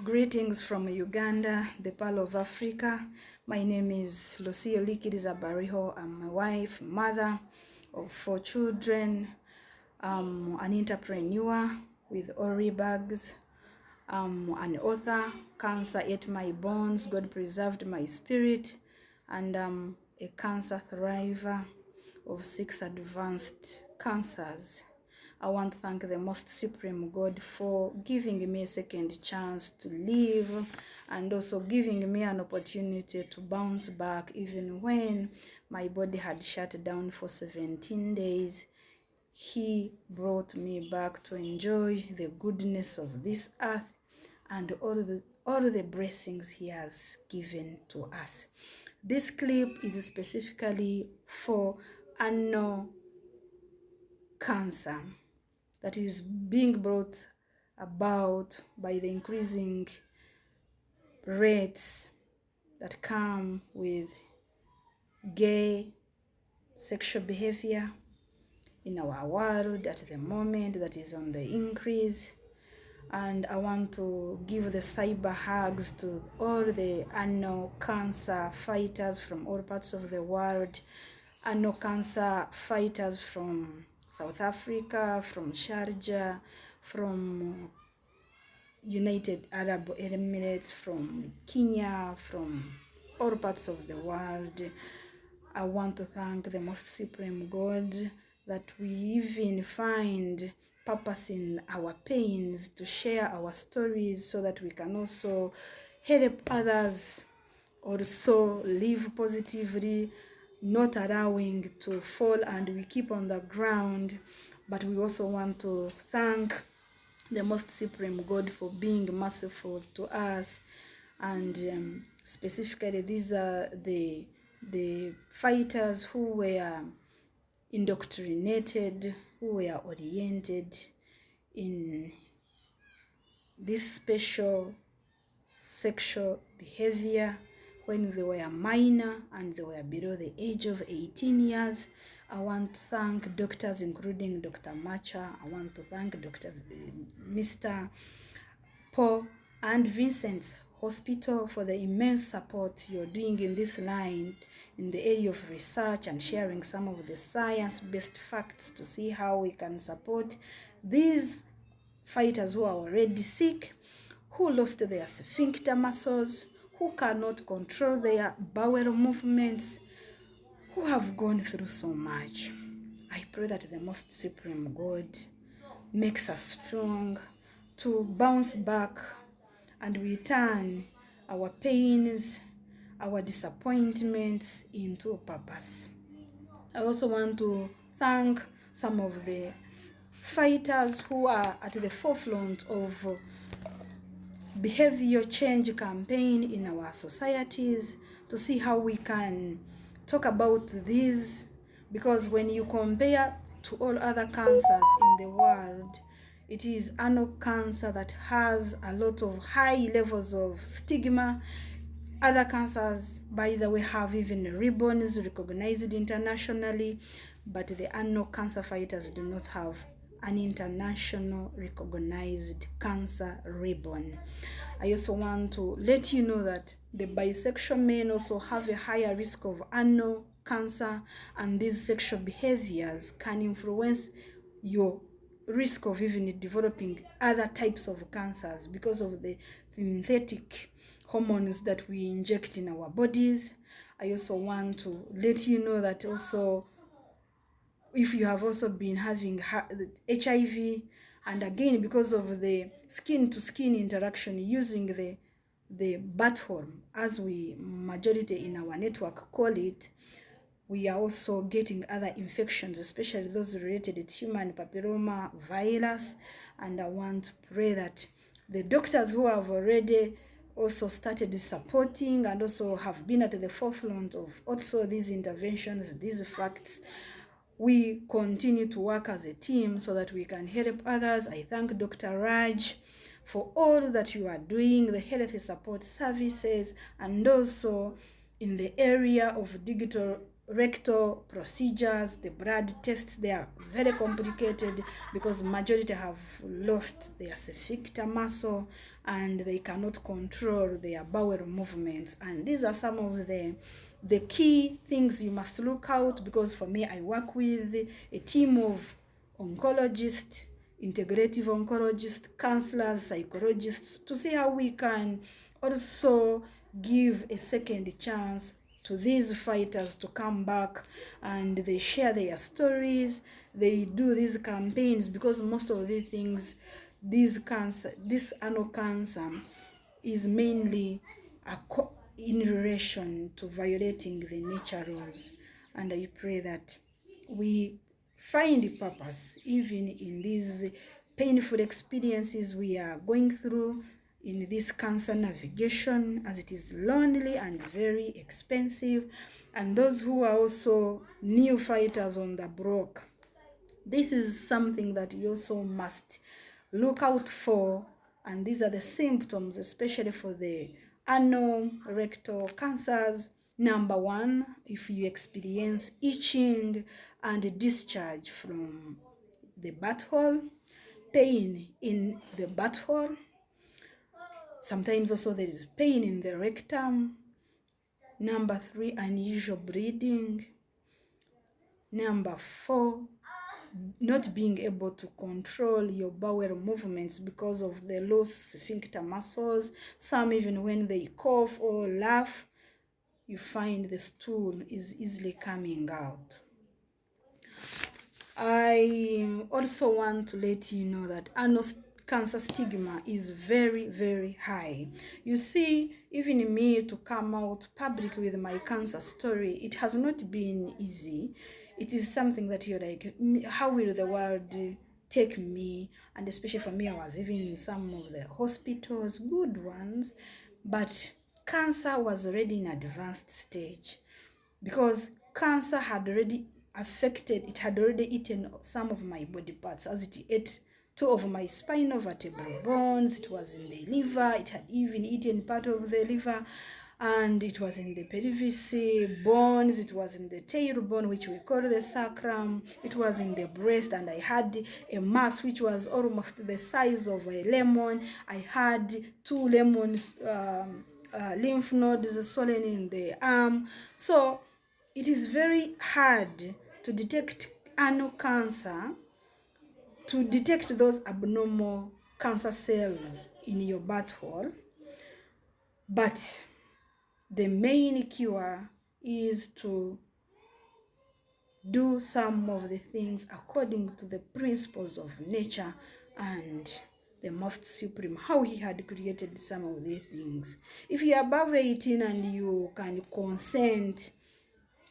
Greetings from Uganda, the Pearl of Africa. My name is Lucia Likiriza Bariho. I'm a wife, mother of 4 children, an entrepreneur with Ori bags, an author. Cancer ate my bones, God preserved my spirit, and I'm a cancer thriver of 6 advanced cancers. I want to thank the Most Supreme God for giving me a second chance to live and also giving me an opportunity to bounce back even when my body had shut down for 17 days. He brought me back to enjoy the goodness of this earth and all the blessings He has given to us. This clip is specifically for anal cancer that is being brought about by the increasing rates that come with gay sexual behavior in our world at the moment. That is on the increase. And I want to give the cyber hugs to all the anal cancer fighters from all parts of the world, anal cancer fighters from South Africa, from Sharjah, from United Arab Emirates, from Kenya, from all parts of the world. I want to thank the Most Supreme God that we even find purpose in our pains to share our stories so that we can also help others also live positively, not allowing to fall and we keep on the ground. But we also want to thank the Most Supreme God for being merciful to us. And specifically, these are the fighters who were indoctrinated, who were oriented in this special sexual behavior when they were minor and they were below the age of 18 years. I want to thank doctors, including Dr. Macha. I want to thank Mr. Paul and Vincent's Hospital for the immense support you're doing in this line in the area of research and sharing some of the science-based facts to see how we can support these fighters who are already sick, who lost their sphincter muscles, who cannot control their bowel movements, who have gone through so much. I pray that the Most Supreme God makes us strong to bounce back and we turn our pains, our disappointments into purpose. I also want to thank some of the fighters who are at the forefront of behavior change campaign in our societies to see how we can talk about this, because when you compare to all other cancers in the world, it is anal cancer that has a lot of high levels of stigma. Other cancers, by the way, have even ribbons recognized internationally, but the anal cancer fighters do not have an international recognized cancer ribbon. I also want to let you know that the bisexual men also have a higher risk of anal cancer, and these sexual behaviors can influence your risk of even developing other types of cancers because of the synthetic hormones that we inject in our bodies. I also want to let you know that also if you have also been having HIV, and again because of the skin-to-skin interaction using the butthole, as we majority in our network call it, we are also getting other infections, especially those related to human papilloma virus. And I want to pray that the doctors who have already also started supporting and also have been at the forefront of also these interventions, these facts, we continue to work as a team so that we can help others. I thank Dr. Raj for all that you are doing, the health support services, and also in the area of digital rectal procedures, the blood tests, they are very complicated because majority have lost their sphincter muscle and they cannot control their bowel movements. And these are some of the key things you must look out, because for me, I work with a team of oncologists, integrative oncologists, counselors, psychologists, to see how we can also give a second chance to these fighters to come back, and they share their stories, they do these campaigns, because most of the things, this anal cancer is mainly in relation to violating the nature laws. And I pray that we find purpose even in these painful experiences we are going through in this cancer navigation, as it is lonely and very expensive. And those who are also new fighters on the block, this is something that you also must look out for. And these are the symptoms, especially for the anal rectal cancers. Number one, if you experience itching and discharge from the butthole, pain in the butthole, sometimes also there is pain in the rectum. Number three, unusual bleeding. Number four, not being able to control your bowel movements because of the lost sphincter muscles. Some, even when they cough or laugh, you find the stool is easily coming out. I also want to let you know that anal cancer stigma is very, very high. You see, even me to come out public with my cancer story, it has not been easy. It is something that you're like, how will the world take me? And especially for me, I was even in some of the hospitals, good ones, but cancer was already in advanced stage, because cancer had already it had already eaten some of my body parts, as it ate two of my spinal vertebral bones. It was in the liver, it had even eaten part of the liver, and it was in the pelvis bones, it was in the tailbone, which we call the sacrum, it was in the breast, and I had a mass which was almost the size of a lemon. I had 2 lemons, lymph nodes swollen in the arm. So it is very hard to detect anal cancer, to detect those abnormal cancer cells in your butthole. But the main cure is to do some of the things according to the principles of nature and the most supreme, how he had created some of the things. If you are above 18 and you can consent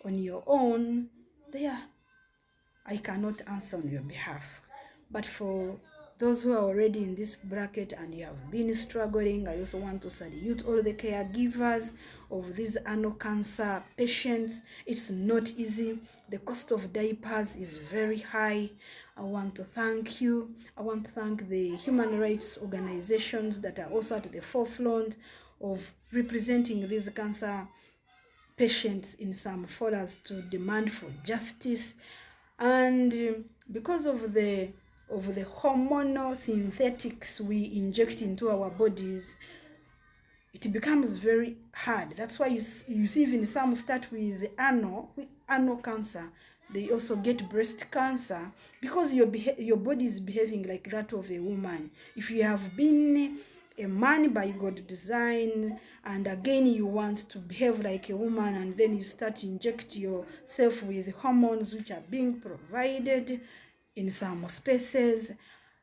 on your own, there I cannot answer on your behalf. But for those who are already in this bracket and you have been struggling, I also want to salute all the caregivers of these anal cancer patients. It's not easy. The cost of diapers is very high. I want to thank you. I want to thank the human rights organizations that are also at the forefront of representing these cancer patients in some forums to demand for justice. And because of the hormonal synthetics we inject into our bodies, it becomes very hard. That's why you see even some start with anal cancer. They also get breast cancer because your body is behaving like that of a woman. If you have been a man by God design, and again you want to behave like a woman, and then you start to inject yourself with hormones which are being provided in some spaces,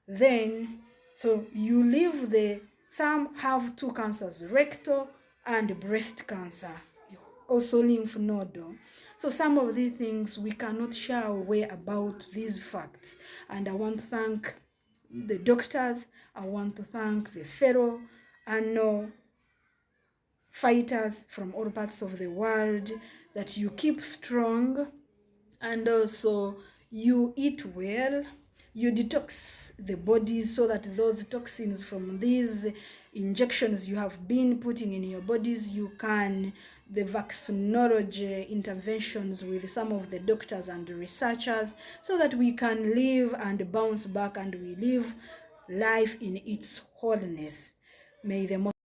then so you leave some have 2 cancers, rectal and breast cancer, also lymph node. So some of these things we cannot shy away about these facts. And I want to thank the doctors, I want to thank the fellow anal fighters from all parts of the world, that you keep strong, and also you eat well, you detox the body so that those toxins from these injections you have been putting in your bodies, the vaccinology interventions with some of the doctors and researchers, so that we can live and bounce back and we live life in its wholeness. May the